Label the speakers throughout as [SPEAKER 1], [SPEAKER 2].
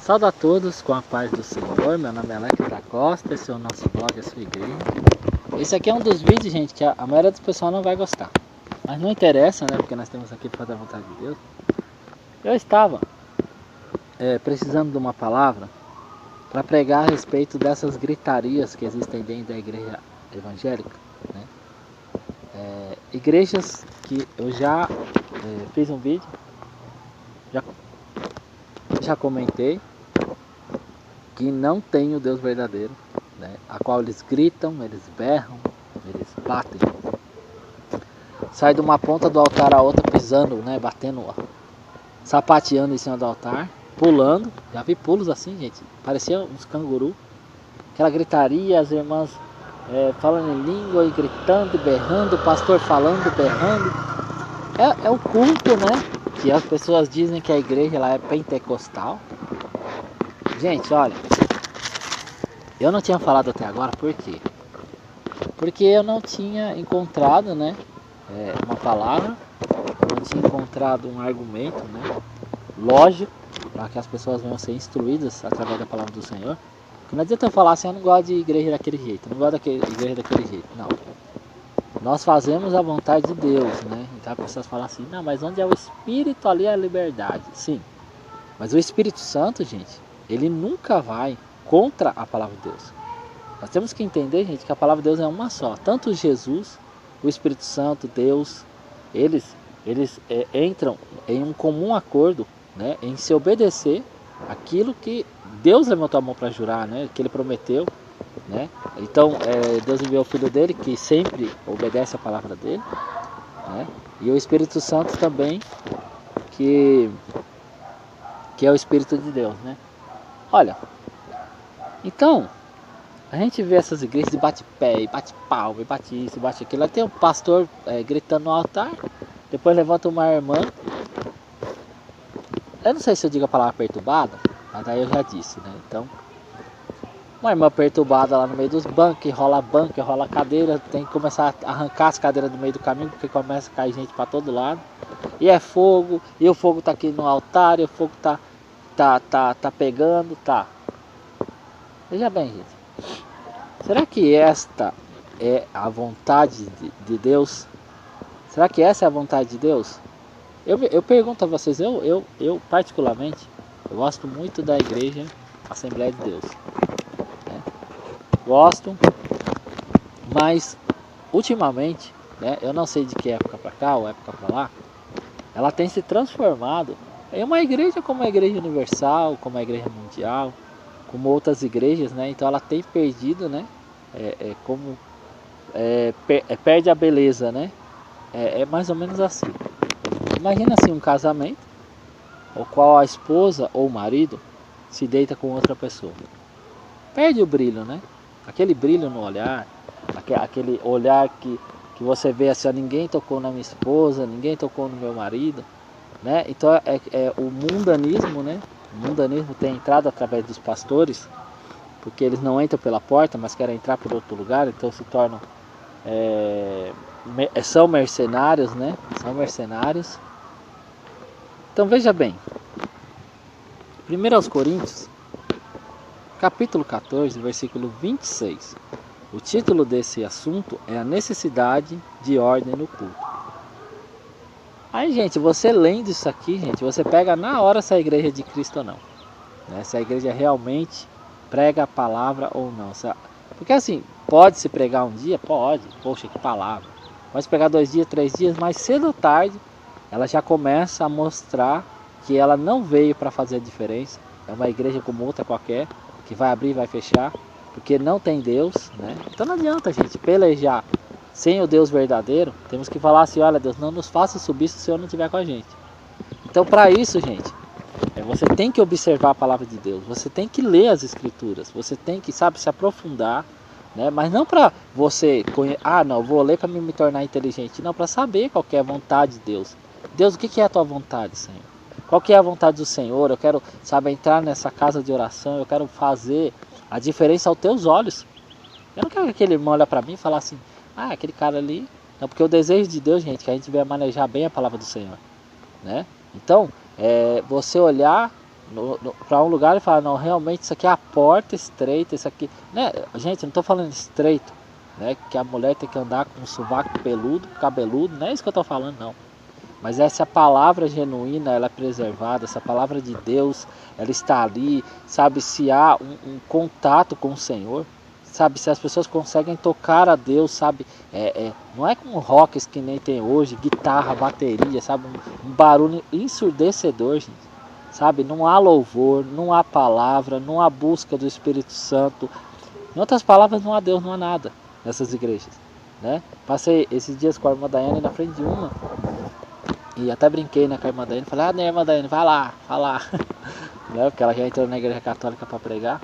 [SPEAKER 1] Saúde a todos com a paz do Senhor. Meu nome é Alex da Costa, esse é o nosso blog, a sua igreja. Esse aqui é um dos vídeos, gente, que a maioria do pessoal não vai gostar. Mas não interessa, né? Porque nós temos aqui para fazer a vontade de Deus. Eu estava precisando de uma palavra para pregar a respeito dessas gritarias que existem dentro da igreja evangélica, né? Igrejas que eu já fiz um vídeo, já comentei, que não tem o Deus verdadeiro, né? A qual eles gritam, eles berram, eles batem. Sai de uma ponta do altar a outra pisando, né? Batendo, sapateando em cima do altar, pulando. Já vi pulos assim, gente, parecia uns canguru. Aquela gritaria, as irmãs falando em língua e gritando, berrando, o pastor falando, berrando. É o culto, né? Que as pessoas dizem que a igreja lá é pentecostal. Gente, olha, eu não tinha falado até agora, por quê? Porque eu não tinha encontrado, né, uma palavra, eu não tinha encontrado um argumento, né, lógico, para que as pessoas venham ser instruídas através da palavra do Senhor. Porque não adianta eu falar assim, eu não gosto de igreja daquele jeito, não gosto de igreja daquele jeito, não. Nós fazemos a vontade de Deus, né? Então as pessoas falam assim, não, mas onde é o Espírito, ali é a liberdade. Sim, mas o Espírito Santo, gente, ele nunca vai contra a palavra de Deus. Nós temos que entender, gente, que a palavra de Deus é uma só. Tanto Jesus, o Espírito Santo, Deus, eles entram em um comum acordo, né, em se obedecer aquilo que Deus levantou a mão para jurar, né, que ele prometeu, né? Então Deus enviou o Filho dele, que sempre obedece a palavra dele, né? E o Espírito Santo também, que é o Espírito de Deus, né? Olha, então a gente vê essas igrejas de bate pé, e bate palma, e bate isso, e bate aquilo. Lá tem um pastor gritando no altar, depois levanta uma irmã. Eu não sei se eu digo a palavra perturbada, mas aí eu já disse, né? Então, uma irmã perturbada lá no meio dos bancos, banco, rola cadeira, tem que começar a arrancar as cadeiras do meio do caminho, porque começa a cair gente para todo lado. E é fogo, e o fogo tá aqui no altar, e o fogo tá pegando, tá. Veja bem, gente. Será que esta é a vontade de Deus? Será que essa é a vontade de Deus? Eu pergunto a vocês, eu particularmente, eu gosto muito da igreja Assembleia de Deus, né? Gosto, mas ultimamente, né, eu não sei de que época para cá ou época para lá, ela tem se transformado em uma igreja como a Igreja Universal, como a Igreja Mundial, como outras igrejas, né? Então ela tem perdido, né? Perde a beleza, né? É mais ou menos assim. Imagina assim um casamento, o qual a esposa ou o marido se deita com outra pessoa. Perde o brilho, né? Aquele brilho no olhar, aquele olhar que você vê assim, ninguém tocou na minha esposa, ninguém tocou no meu marido, né? Então o mundanismo, né? O mundanismo tem entrado através dos pastores, porque eles não entram pela porta, mas querem entrar por outro lugar, então se tornam são mercenários, né? São mercenários. Então veja bem, 1 Coríntios, capítulo 14, versículo 26. O título desse assunto é a necessidade de ordem no culto. Aí, gente, você lendo isso aqui, gente, você pega na hora se a igreja é de Cristo ou não, né? Se a igreja realmente prega a palavra ou não. Porque assim, pode se pregar um dia? Pode, poxa, que palavra. Pode pregar 2 dias, 3 dias, mas cedo ou tarde ela já começa a mostrar que ela não veio para fazer a diferença. É uma igreja como outra qualquer, que vai abrir e vai fechar, porque não tem Deus, né? Então não adianta a gente pelejar sem o Deus verdadeiro. Temos que falar assim, olha Deus, não nos faça subir se o Senhor não estiver com a gente. Então para isso, gente, você tem que observar a palavra de Deus, você tem que ler as escrituras, você tem que, sabe, se aprofundar, né? Mas não para você não, vou ler para me tornar inteligente, não, para saber qual que é a vontade de Deus. Deus, o que é a tua vontade, Senhor? Qual que é a vontade do Senhor? Eu quero, sabe, entrar nessa casa de oração, eu quero fazer a diferença aos teus olhos. Eu não quero que aquele irmão olhe para mim e falar assim, aquele cara ali. Não, porque o desejo de Deus, gente, é que a gente venha manejar bem a palavra do Senhor, né? Então, você olhar, para um lugar e falar, não, realmente isso aqui é a porta estreita, isso aqui, né? Gente, não estou falando estreito, né? Que a mulher tem que andar com um sovaco peludo, cabeludo, não é isso que eu estou falando, não. Mas essa palavra genuína, ela é preservada, essa palavra de Deus, ela está ali, sabe, se há um contato com o Senhor, sabe, se as pessoas conseguem tocar a Deus, sabe, não é com rocks que nem tem hoje, guitarra, bateria, sabe, um barulho ensurdecedor, gente, sabe, não há louvor, não há palavra, não há busca do Espírito Santo, em outras palavras, não há Deus, não há nada nessas igrejas, né? Passei esses dias com a irmã Daiane na frente de uma, e até brinquei, né, com a irmã Daiane, falei, né, irmã Daiane, vai lá, né, porque ela já entrou na igreja católica para pregar.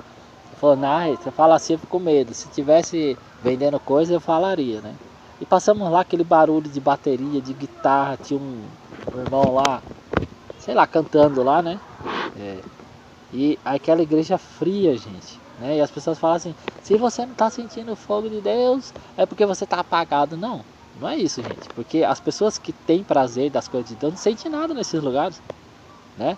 [SPEAKER 1] Falou, não, você fala assim, eu fico com medo. Se tivesse vendendo coisa, eu falaria, né? E passamos lá aquele barulho de bateria, de guitarra, tinha um irmão lá, sei lá, cantando lá, né? E aquela igreja fria, gente, né? E as pessoas falam assim, se você não está sentindo o fogo de Deus, é porque você está apagado. Não, não é isso, gente. Porque as pessoas que têm prazer das coisas de Deus não sentem nada nesses lugares, né?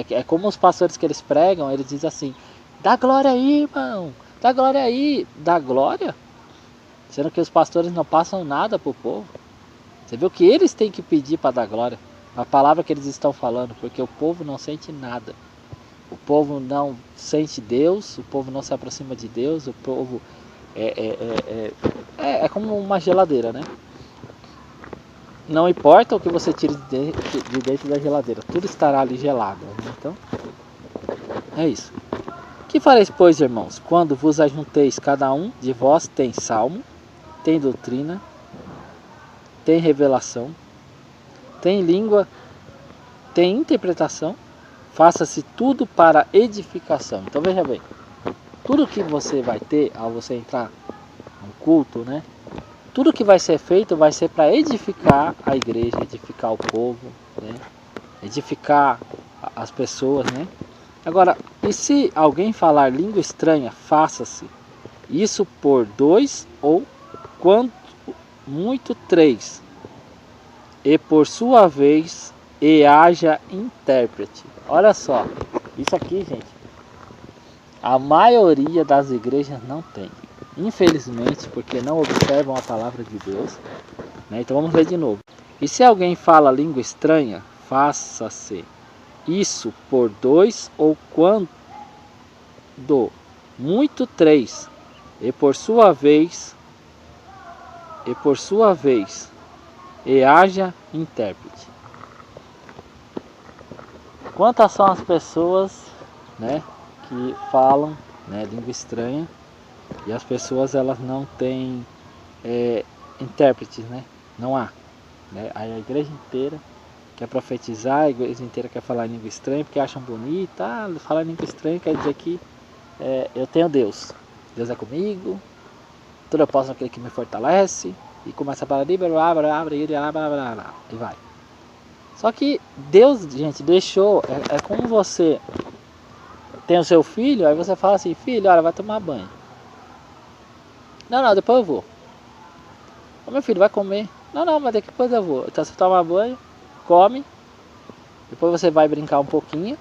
[SPEAKER 1] É como os pastores que eles pregam, eles dizem assim, dá glória aí, irmão. Dá glória aí. Dá glória? Sendo que os pastores não passam nada para o povo. Você viu que eles têm que pedir para dar glória. A palavra que eles estão falando. Porque o povo não sente nada. O povo não sente Deus. O povo não se aproxima de Deus. O povo é como uma geladeira, né? Não importa o que você tire de dentro da geladeira. Tudo estará ali gelado. Né? Então, é isso. Que fareis, pois, irmãos, quando vos ajunteis, cada um de vós tem salmo, tem doutrina, tem revelação, tem língua, tem interpretação, faça-se tudo para edificação. Então veja bem, tudo que você vai ter ao você entrar no culto, né? Tudo que vai ser feito vai ser para edificar a igreja, edificar o povo, né? Edificar as pessoas, né? Agora, e se alguém falar língua estranha, faça-se isso por 2 ou quanto muito 3, e por sua vez haja intérprete. Olha só, isso aqui, gente, a maioria das igrejas não tem, infelizmente, porque não observam a palavra de Deus, né? Então vamos ler de novo. E se alguém fala língua estranha, faça-se isso por 2 ou quando muito 3, e por sua vez haja intérprete. Quantas são as pessoas, né, que falam, né, língua estranha, e as pessoas elas não têm intérpretes, né? Não há, né? A igreja inteira quer profetizar, a igreja inteira quer falar língua estranha porque acham bonito. Falar língua estranha quer dizer que eu tenho Deus. Deus é comigo, tudo eu posso naquele que me fortalece. E começa a falar e vai. Só que Deus, gente, deixou. É como você tem o seu filho, aí você fala assim, filho, olha, vai tomar banho. Não, depois eu vou. Ô, meu filho, vai comer. Não, mas depois eu vou. Então você toma banho, come, depois você vai brincar um pouquinho,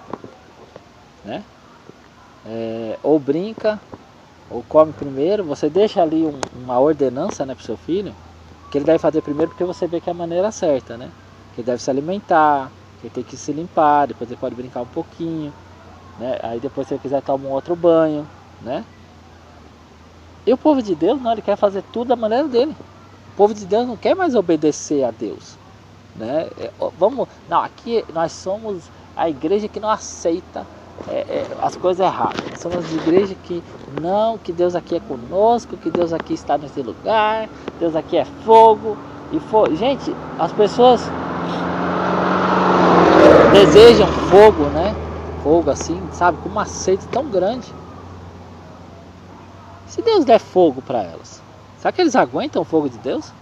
[SPEAKER 1] né? Ou brinca, ou come primeiro. Você deixa ali uma ordenança, né, para o seu filho, que ele deve fazer primeiro porque você vê que é a maneira certa, né? Que ele deve se alimentar, que ele tem que se limpar, depois ele pode brincar um pouquinho, né? Aí depois, se ele quiser, toma um outro banho, né? E o povo de Deus, não, ele quer fazer tudo da maneira dele. O povo de Deus não quer mais obedecer a Deus, né? Aqui nós somos a igreja que não aceita as coisas erradas. Nós somos a igreja que Deus aqui é conosco, que Deus aqui está nesse lugar, Deus aqui é fogo. Gente, as pessoas desejam fogo, né? Fogo assim, sabe? Com uma sede tão grande. Se Deus der fogo para elas, será que eles aguentam o fogo de Deus?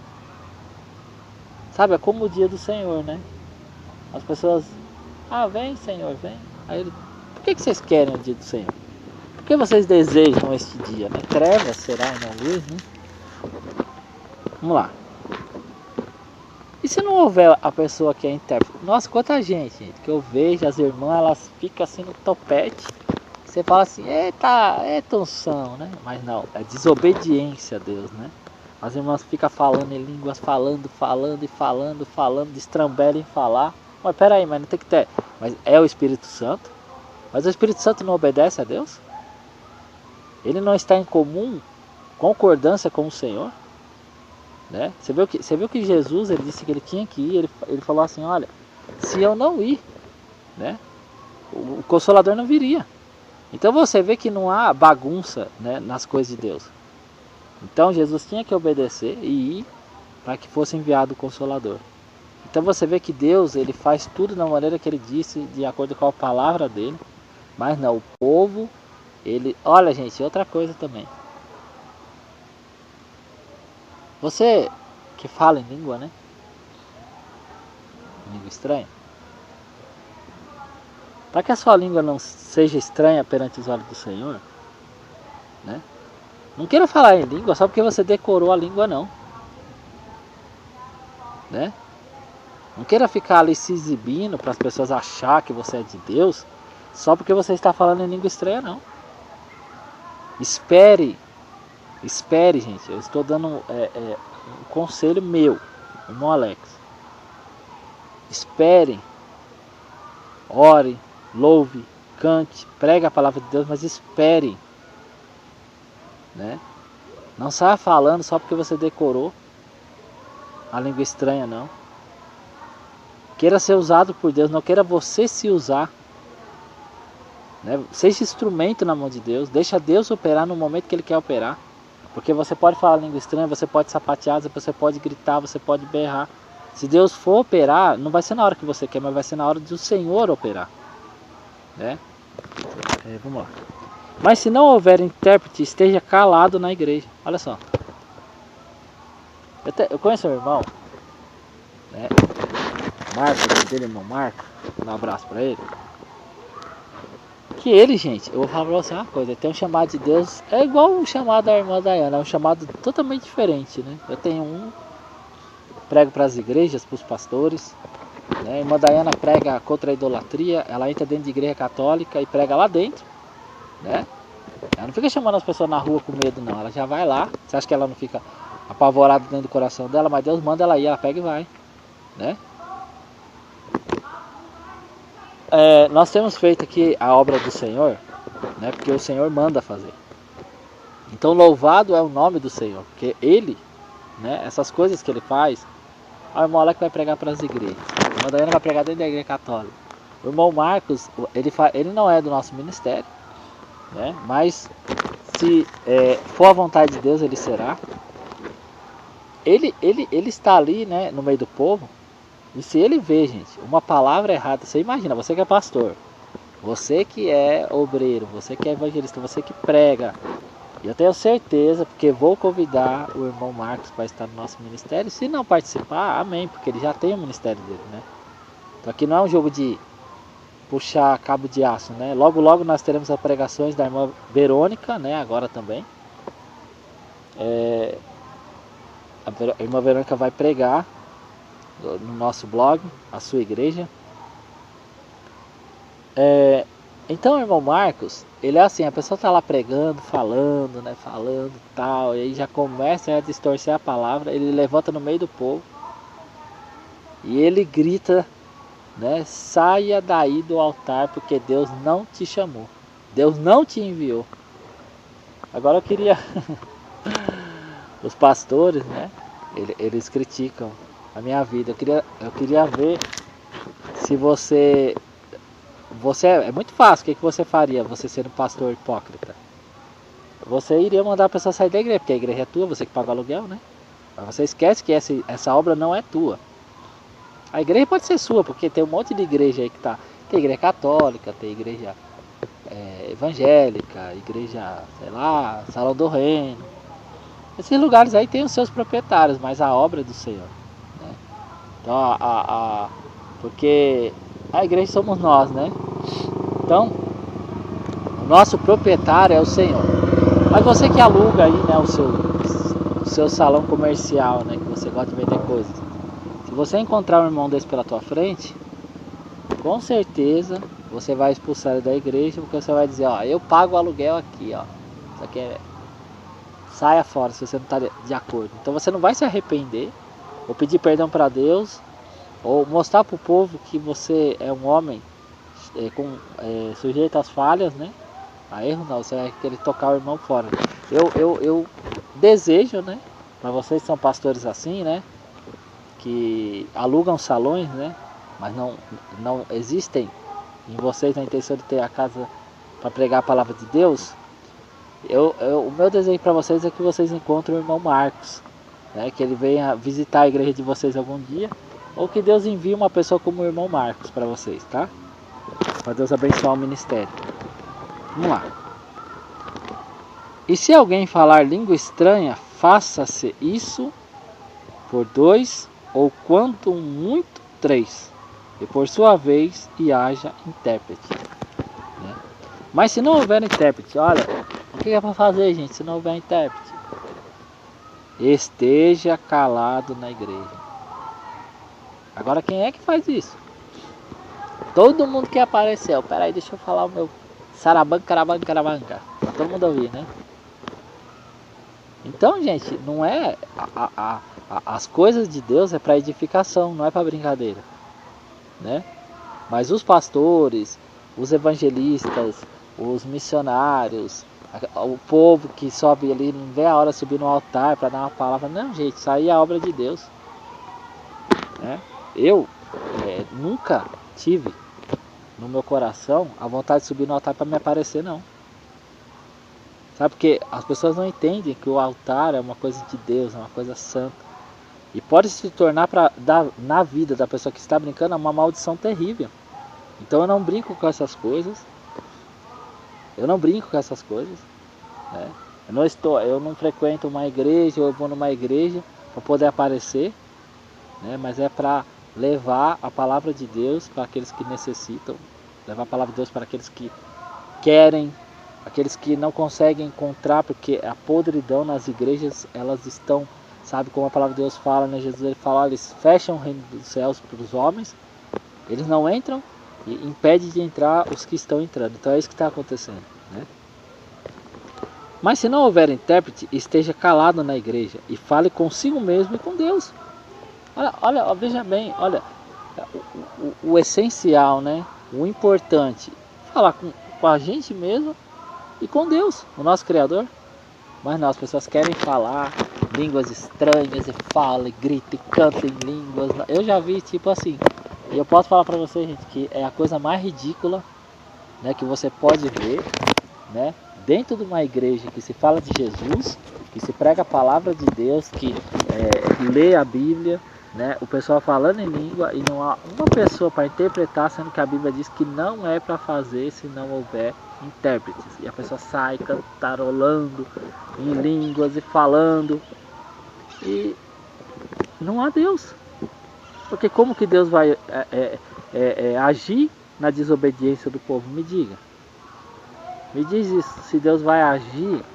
[SPEAKER 1] Sabe, é como o dia do Senhor, né? As pessoas, vem Senhor, vem. Aí ele, por que vocês querem o dia do Senhor? Por que vocês desejam este dia, né? Trevas será e não luz, né? Vamos lá. E se não houver a pessoa que é intérprete? Nossa, quanta gente que eu vejo, as irmãs, elas ficam assim no topete. Você fala assim, eita, é tonção, né? Mas não, é desobediência a Deus, né? As irmãs ficam falando em línguas, falando, destrambelham em falar. Mas peraí, mas não tem que ter. Mas é o Espírito Santo. Mas o Espírito Santo não obedece a Deus? Ele não está em comum concordância com o Senhor? Né? Você viu que Jesus, ele disse que ele tinha que ir, ele falou assim, olha, se eu não ir, né, o Consolador não viria. Então você vê que não há bagunça, né, nas coisas de Deus. Então Jesus tinha que obedecer e ir para que fosse enviado o Consolador. Então você vê que Deus, ele faz tudo da maneira que ele disse, de acordo com a palavra dele. Mas não, o povo, ele... Olha, gente, outra coisa também. Você que fala em língua, né? Língua estranha. Para que a sua língua não seja estranha perante os olhos do Senhor, né? Não queira falar em língua só porque você decorou a língua, não. Né? Não queira ficar ali se exibindo para as pessoas achar que você é de Deus só porque você está falando em língua estranha, não. Espere, gente. Eu estou dando um conselho meu, irmão Alex. Espere, ore, louve, cante, pregue a palavra de Deus, mas espere. Né? Não saia falando só porque você decorou a língua estranha, não. Queira ser usado por Deus, não queira você se usar. Né? Seja instrumento na mão de Deus, deixa Deus operar no momento que Ele quer operar. Porque você pode falar língua estranha, você pode sapatear, você pode gritar, você pode berrar. Se Deus for operar, não vai ser na hora que você quer, mas vai ser na hora do Senhor operar. Né? Vamos lá. Mas se não houver intérprete, esteja calado na igreja. Olha só. Eu conheço meu irmão, né? Marco, dele, irmão Marco. Um abraço pra ele. Que ele, gente, eu vou falar pra você uma coisa. Ele tem um chamado de Deus, é igual o chamado da irmã Dayana. É um chamado totalmente diferente, né? Eu tenho prego para as igrejas, para os pastores. Né? A irmã Dayana prega contra a idolatria. Ela entra dentro de igreja católica e prega lá dentro. Né? Ela não fica chamando as pessoas na rua com medo, não. Ela já vai lá. Você acha que ela não fica apavorada dentro do coração dela? Mas Deus manda ela ir, ela pega e vai. Né? Nós temos feito aqui a obra do Senhor, né? Porque o Senhor manda fazer. Então louvado é o nome do Senhor, porque Ele, né? Essas coisas que Ele faz. O irmão Alex vai pregar para as igrejas. A irmã Dayana vai pregar dentro da igreja católica. O irmão Marcos, ele não é do nosso ministério. Né? Mas se for a vontade de Deus, ele será. Ele está ali, né, no meio do povo. E se ele vê, gente, uma palavra errada, você imagina, você que é pastor, você que é obreiro, você que é evangelista, você que prega. E eu tenho certeza, porque vou convidar o irmão Marcos para estar no nosso ministério. Se não participar, amém, porque ele já tem o ministério dele, né? Então aqui não é um jogo de puxar cabo de aço, né? Logo logo nós teremos as pregações da irmã Verônica, né? Agora também. A irmã Verônica vai pregar no nosso blog, a sua igreja. Então o irmão Marcos, ele é assim, a pessoa tá lá pregando, falando, né? Falando tal, e aí já começa a distorcer a palavra, ele levanta no meio do povo e ele grita, né? Saia daí do altar, porque Deus não te chamou, Deus não te enviou. Agora eu queria os pastores, né? Eles criticam a minha vida. Eu queria ver se você é muito fácil. O que você faria, você sendo pastor hipócrita? Você iria mandar a pessoa sair da igreja, porque a igreja é tua, você que paga o aluguel, né? Mas você esquece que essa obra não é tua. A igreja pode ser sua, porque tem um monte de igreja aí que tá. Tem igreja católica, tem igreja evangélica, igreja, sei lá, Salão do Reino. Esses lugares aí tem os seus proprietários, mas a obra é do Senhor. Né? Então, porque a igreja somos nós, né? Então, o nosso proprietário é o Senhor. Mas você que aluga aí, né, o seu salão comercial, né, que você gosta de vender coisas. Se se você encontrar um irmão desse pela tua frente, com certeza você vai expulsar ele da igreja, porque você vai dizer, ó, eu pago o aluguel aqui, ó. Isso aqui é... Saia fora se você não está de acordo. Então você não vai se arrepender, ou pedir perdão para Deus, ou mostrar para o povo que você é um homem sujeito às falhas, né? A erro não, você vai querer tocar o irmão fora. Eu desejo, né? Para vocês que são pastores assim, né? Que alugam salões, né? Mas não existem em vocês a intenção de ter a casa para pregar a palavra de Deus. O meu desejo para vocês é que vocês encontrem o irmão Marcos, né? Que ele venha visitar a igreja de vocês algum dia, ou que Deus envie uma pessoa como o irmão Marcos para vocês, tá? Para Deus abençoar o ministério. Vamos lá. E se alguém falar língua estranha, faça-se isso por 2, ou quanto muito 3, e por sua vez e haja intérprete, né? Mas se não houver intérprete, olha, o que é para fazer, gente, se não houver intérprete? Esteja calado na igreja. Agora quem é que faz isso? Todo mundo que apareceu. Pera aí, deixa eu falar o meu sarabanca, carabanca, carabanca, pra todo mundo ouvir, né? Então, gente, não é as coisas de Deus é para edificação, não é para brincadeira, né? Mas os pastores, os evangelistas, os missionários, o povo que sobe ali, não vê a hora de subir no altar para dar uma palavra. Não, gente, isso aí é a obra de Deus, né? Eu nunca tive no meu coração a vontade de subir no altar para me aparecer, não. Sabe, porque as pessoas não entendem que o altar é uma coisa de Deus, é uma coisa santa. E pode se tornar na vida da pessoa que está brincando uma maldição terrível. Então eu não brinco com essas coisas. Né? Eu não frequento uma igreja, ou eu vou numa igreja para poder aparecer, né? Mas é para levar a palavra de Deus para aqueles que necessitam, levar a palavra de Deus para aqueles que querem, aqueles que não conseguem encontrar, porque a podridão nas igrejas, elas estão, sabe como a palavra de Deus fala, né? Jesus ele fala, eles fecham o reino dos céus para os homens, eles não entram e impede de entrar os que estão entrando. Então é isso que está acontecendo, né? Mas se não houver intérprete, esteja calado na igreja e fale consigo mesmo e com Deus. Olha, veja bem, olha, o essencial, né? O importante, falar com a gente mesmo e com Deus, o nosso Criador. Mas não, as pessoas querem falar línguas estranhas e falam, e gritam e cantam em línguas. Eu já vi tipo assim, e eu posso falar para vocês, gente, que é a coisa mais ridícula, né, que você pode ver, né, dentro de uma igreja que se fala de Jesus, que se prega a palavra de Deus, que lê a Bíblia, né, o pessoal falando em língua e não há uma pessoa para interpretar, sendo que a Bíblia diz que não é para fazer se não houver intérpretes. E a pessoa sai cantarolando em línguas e falando, e não há Deus. Porque como que Deus vai agir na desobediência do povo? Me diga. Me diz isso, se Deus vai agir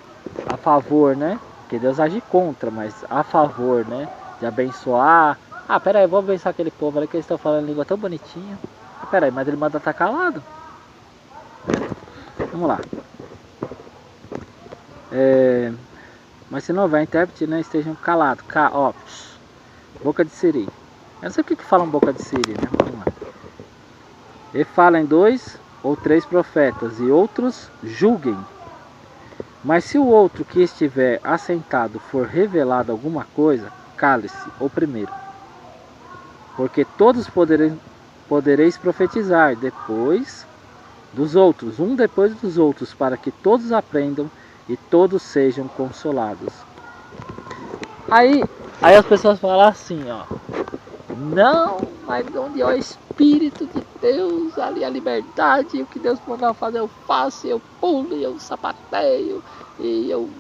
[SPEAKER 1] a favor, né? Porque Deus age contra, mas a favor, né? De abençoar. Ah, pera aí, vou abençoar aquele povo ali que eles estão falando língua tão bonitinha. Ah, pera aí, mas ele manda estar calado. Vamos lá. Mas se não houver intérprete, né? Estejam calados. Boca de siri. Eu não sei o que falam boca de siri, né? Vamos lá. E falem 2 ou 3 profetas, e outros julguem. Mas se o outro que estiver assentado for revelado alguma coisa, cale-se o primeiro. Porque todos podereis profetizar depois dos outros, um depois dos outros, para que todos aprendam e todos sejam consolados. Aí as pessoas falam assim, ó. Não, mas onde é o Espírito de Deus, ali a liberdade, o que Deus mandar fazer eu faço, eu pulo, e eu sapateio, e eu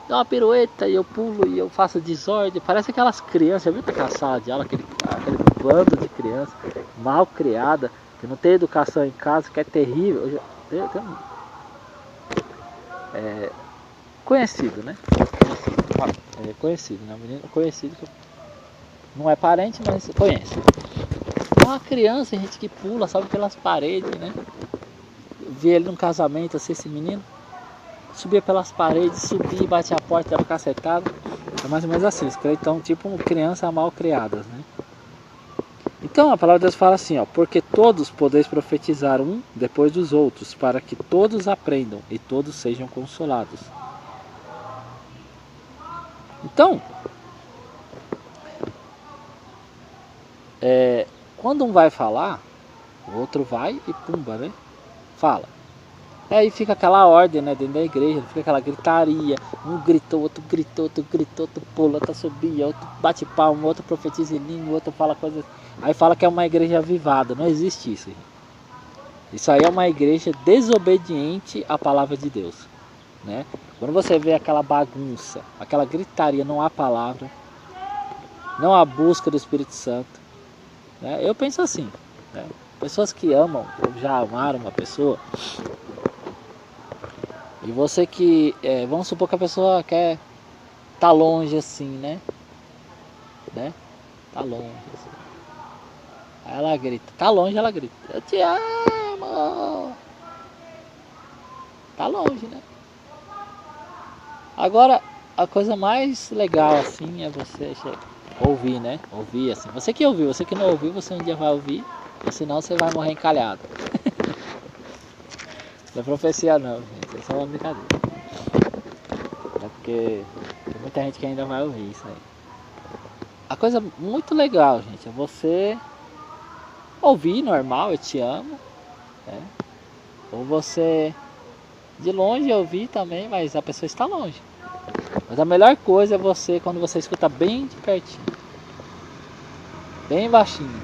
[SPEAKER 1] dou uma pirueta, e eu pulo, e eu faço desordem. Parece aquelas crianças, já viu aquela sala de aula, aquele bando de crianças mal criada, que não tem educação em casa, que é terrível. Conhecido, né? Conhecido, né? Um menino conhecido. não é parente, mas conhece. Uma criança, gente que pula, sobe pelas paredes, né? Vi ele num casamento, assim, esse menino. Subia pelas paredes, subia, batia a porta, dava cacetada. É mais ou menos assim, os crentes tipo crianças mal criadas, né? Então a palavra de Deus fala assim, ó, porque todos podeis profetizar um depois dos outros, para que todos aprendam e todos sejam consolados. Então, quando um vai falar, o outro vai e pumba, né? Fala. Aí fica aquela ordem, né, dentro da igreja, fica aquela gritaria, um gritou, outro pula, outro subia, outro bate palma, outro profetiza em língua, outro fala coisas. Aí fala que é uma igreja avivada, não existe isso. Isso aí é uma igreja desobediente à palavra de Deus, né? Quando você vê aquela bagunça, aquela gritaria, não há palavra, não há busca do Espírito Santo, né? Eu penso assim, né? Pessoas que amam ou já amaram uma pessoa, e você que, vamos supor que a pessoa quer tá longe assim, né? Tá longe assim. Aí ela grita, tá longe, ela grita, eu te amo. Tá longe, né? Agora, a coisa mais legal assim é você ouvir, né? Ouvir assim. Você que ouviu, você que não ouviu, você um dia vai ouvir, ou senão você vai morrer encalhado. Não é profecia não, gente, é só uma brincadeira. É porque tem muita gente que ainda vai ouvir isso aí. A coisa muito legal, gente, é você ouvir normal, eu te amo, né? Ou você de longe ouvir também, mas a pessoa está longe. Mas a melhor coisa é você, quando você escuta bem de pertinho, bem baixinho.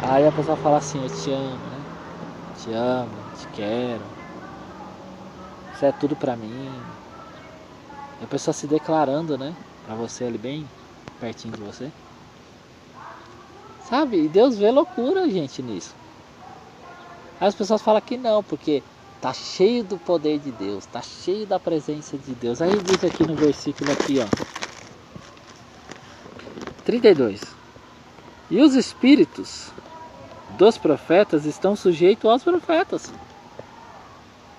[SPEAKER 1] Aí a pessoa fala assim, eu te amo, né? Te amo, te quero. Isso é tudo pra mim. E a pessoa se declarando, né? Pra você ali bem pertinho de você. Sabe? E Deus vê loucura, gente, nisso. Aí as pessoas falam que não, porque tá cheio do poder de Deus, tá cheio da presença de Deus. Aí diz aqui no versículo aqui, ó, 32. E os espíritos dos profetas estão sujeitos aos profetas.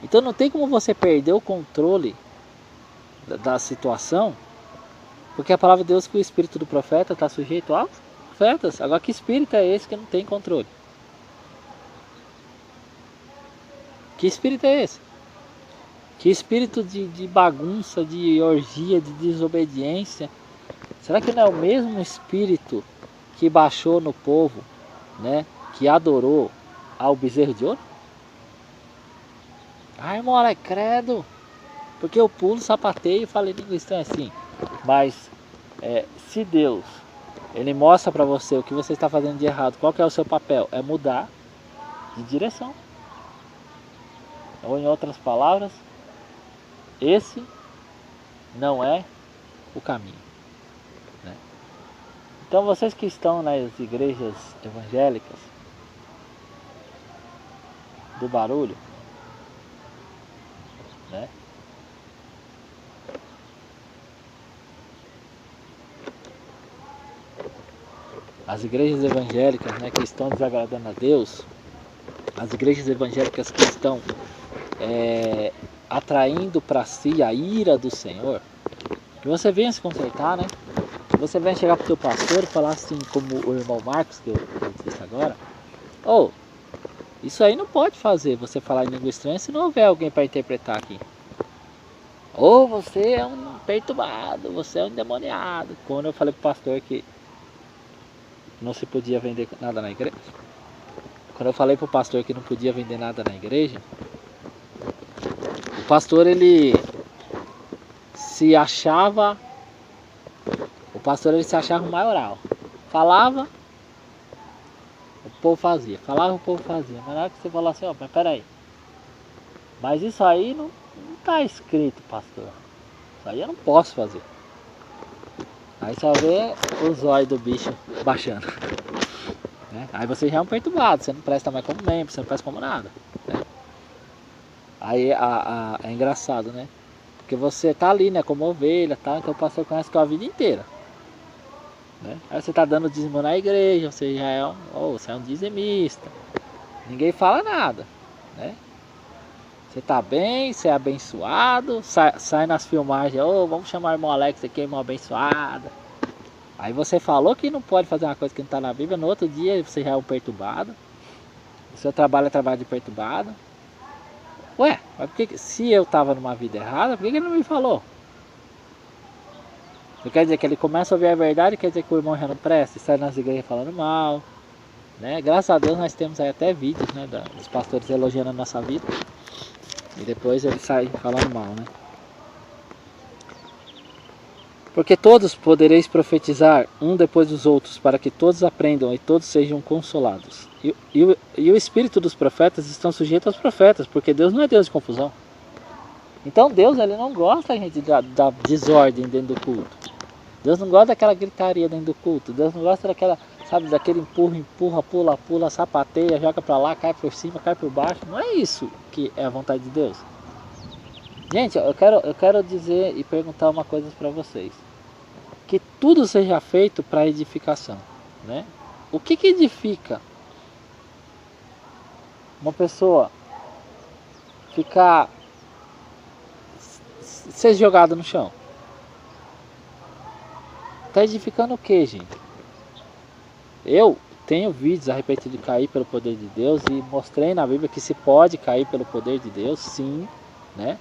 [SPEAKER 1] Então não tem como você perder o controle da situação, porque a palavra de Deus que o espírito do profeta está sujeito aos profetas. Agora que espírito é esse que não tem controle? Que espírito é esse? Que espírito de bagunça, de orgia, de desobediência? Será que não é o mesmo espírito que baixou no povo, né, que adorou ao bezerro de ouro? Ai, irmão, é credo, porque eu pulo, sapateio e falei língua estranha assim. Mas se Deus, Ele mostra para você o que você está fazendo de errado, qual que é o seu papel? É mudar de direção. Ou em outras palavras, esse não é o caminho, né? Então vocês que estão nas igrejas evangélicas do barulho, né? As igrejas evangélicas, né, que estão desagradando a Deus, as igrejas evangélicas que estão atraindo para si a ira do Senhor, que você venha se consertar, né? Que você venha chegar para o seu pastor e falar assim, como o irmão Marcos, que eu disse agora, isso aí não pode fazer, você falar em língua estranha se não houver alguém para interpretar aqui. Ou você é um perturbado, você é um endemoniado. Quando eu falei para o pastor que não se podia vender nada na igreja, quando eu falei para o pastor que não podia vender nada na igreja, o pastor ele se achava o maioral. Falava, o povo fazia. Falava, o povo fazia. Mas na hora que você falou assim, mas peraí, mas isso aí não está escrito, pastor. Isso aí eu não posso fazer. Aí só vê os olhos do bicho baixando, né? Aí você já é um perturbado, você não presta mais como membro, você não presta como nada, né? Aí é engraçado, né? Porque você tá ali, né, como ovelha, tá? Então o pastor conhece a tua vida inteira. né? Aí você está dando dízimo na igreja, você já é você é um dizimista. Ninguém fala nada, né? Você está bem, você é abençoado, sai nas filmagens, vamos chamar o irmão Alex aqui, irmão abençoado. Aí você falou que não pode fazer uma coisa que não está na Bíblia, no outro dia você já é um perturbado. O seu trabalho é trabalho de perturbado. Ué, mas se eu estava numa vida errada, por que ele não me falou? Não quer dizer que ele começa a ouvir a verdade, quer dizer que o irmão já não presta, sai nas igrejas falando mal, né? Graças a Deus nós temos aí até vídeos, né, dos pastores elogiando a nossa vida. E depois ele sai falando mal, né? Porque todos podereis profetizar um depois dos outros, para que todos aprendam e todos sejam consolados. E o espírito dos profetas estão sujeitos aos profetas, porque Deus não é Deus de confusão. Então Deus, ele não gosta, gente, da desordem dentro do culto. Deus não gosta daquela gritaria dentro do culto. Deus não gosta daquela, sabe, daquele empurra, pula, sapateia, joga pra lá, cai por cima, cai por baixo. Não é isso que é a vontade de Deus. Gente, eu quero dizer e perguntar uma coisa para vocês. Que tudo seja feito para edificação, né? O que edifica uma pessoa ser jogada no chão? Está edificando o que, gente? Eu tenho vídeos a respeito de cair pelo poder de Deus e mostrei na Bíblia que se pode cair pelo poder de Deus, sim, né?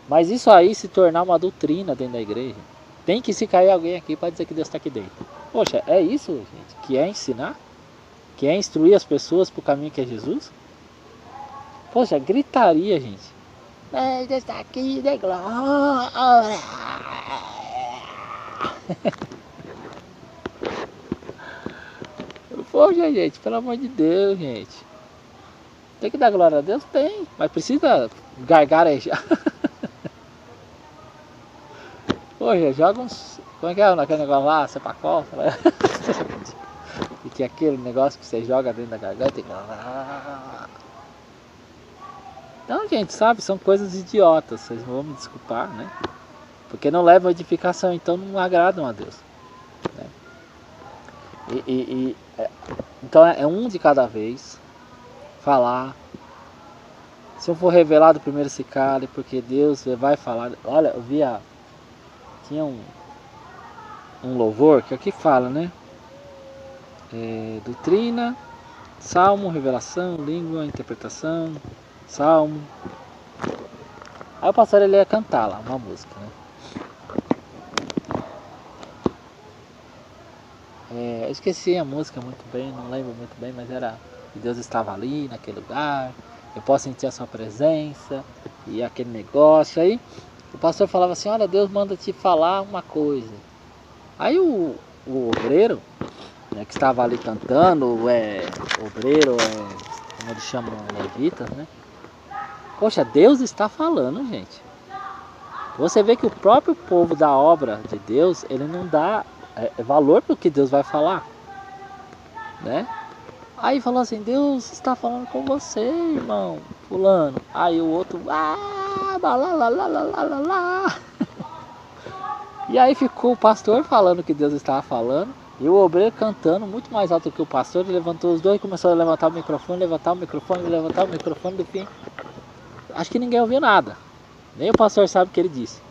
[SPEAKER 1] Mas isso aí se tornar uma doutrina dentro da igreja. Tem que se cair alguém aqui para dizer que Deus está aqui dentro. Poxa, é isso, gente, que é ensinar? Que é instruir as pessoas para o caminho que é Jesus? Poxa, gritaria, gente. Deus está aqui, de glória. Poxa, gente, pelo amor de Deus, gente. Tem que dar glória a Deus? Tem, mas precisa gargarejar. Poxa, joga uns... Como é que é aquele negócio lá? Cepacol? E que é aquele negócio que você joga dentro da garganta e... Então, gente, sabe? São coisas idiotas. Vocês não vão me desculpar, né? Porque não levam a edificação, então não agradam a Deus, né? Então é um de cada vez. Falar. Se eu for revelado, primeiro se cale, porque Deus vai falar. Olha, eu via... Tinha um louvor que aqui fala, né? Doutrina, salmo, revelação, língua, interpretação, salmo. Aí o pastor ele ia cantar lá uma música, né? Eu esqueci a música muito bem, não lembro muito bem, mas era que Deus estava ali naquele lugar, eu posso sentir a sua presença e aquele negócio aí. O pastor falava assim, olha, Deus manda te falar uma coisa. Aí o obreiro, né, que estava ali cantando, obreiro, como eles chamam, levitas, né? Poxa, Deus está falando, gente. Você vê que o próprio povo da obra de Deus, ele não dá valor para o que Deus vai falar, né? Aí falou assim, Deus está falando com você, irmão fulano. Aí o outro, E aí ficou o pastor falando que Deus estava falando, e o obreiro cantando muito mais alto que o pastor. Ele levantou os dois e começou a levantar o microfone, do fim. Acho que ninguém ouviu nada, nem o pastor sabe o que ele disse,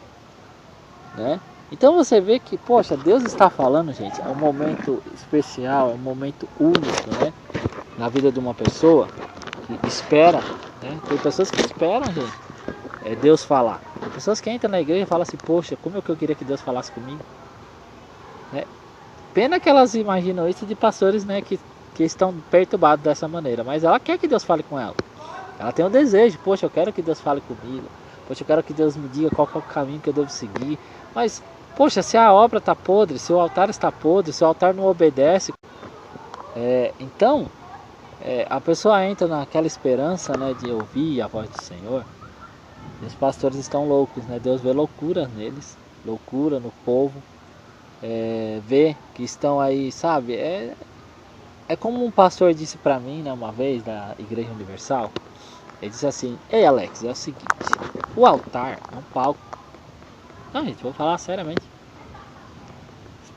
[SPEAKER 1] né? Então você vê que, poxa, Deus está falando, gente. É um momento especial, é um momento único, né? Na vida de uma pessoa que espera, né? Tem pessoas que esperam, gente, Deus falar. Tem pessoas que entram na igreja e falam assim, poxa, como é que eu queria que Deus falasse comigo, né? Pena que elas imaginam isso de pastores, né, que estão perturbados dessa maneira. Mas ela quer que Deus fale com ela. Ela tem um desejo, poxa, eu quero que Deus fale comigo. Poxa, eu quero que Deus me diga qual que é o caminho que eu devo seguir. Mas, poxa, se a obra está podre, se o altar está podre, se o altar não obedece, então a pessoa entra naquela esperança, né, de ouvir a voz do Senhor. E os pastores estão loucos, né? Deus vê loucura neles, loucura no povo, vê que estão aí, sabe? É como um pastor disse para mim, né, uma vez, da Igreja Universal. Ele disse assim, ei Alex, é o seguinte, o altar é um palco. Não, gente, vou falar seriamente.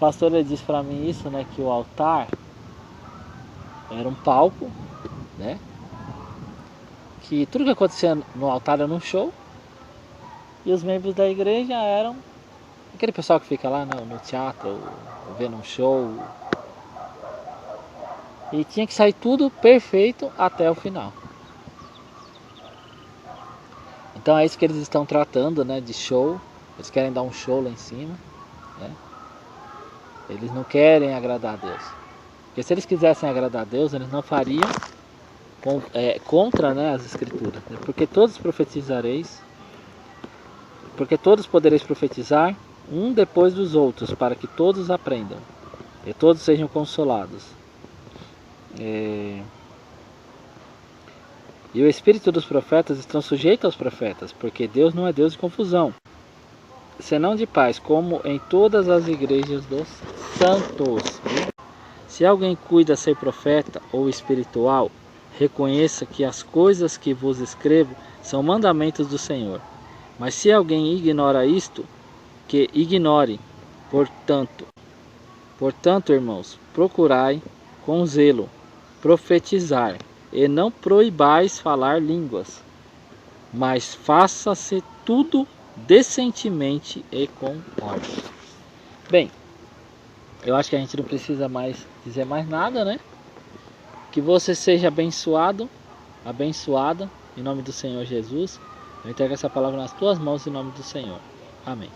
[SPEAKER 1] pastor ele disse para mim isso, né, que o altar era um palco, né, que tudo que acontecia no altar era um show, e os membros da igreja eram aquele pessoal que fica lá no teatro, vendo um show, e tinha que sair tudo perfeito até o final. Então é isso que eles estão tratando, né, de show. Eles querem dar um show lá em cima, né? Eles não querem agradar a Deus. Porque se eles quisessem agradar a Deus, eles não fariam contra, né, as escrituras. Porque todos profetizareis, porque todos podereis profetizar um depois dos outros, para que todos aprendam e todos sejam consolados. E o espírito dos profetas estão sujeitos aos profetas, porque Deus não é Deus de confusão, senão de paz, como em todas as igrejas dos santos. Se alguém cuida ser profeta ou espiritual, reconheça que as coisas que vos escrevo são mandamentos do Senhor. Mas se alguém ignora isto, que ignore. Portanto, irmãos, procurai com zelo profetizar, e não proibais falar línguas, mas faça-se tudo decentemente e com ordem. Bem, eu acho que a gente não precisa mais dizer mais nada, né? Que você seja abençoado, abençoada, em nome do Senhor Jesus. Eu entrego essa palavra nas tuas mãos em nome do Senhor. Amém.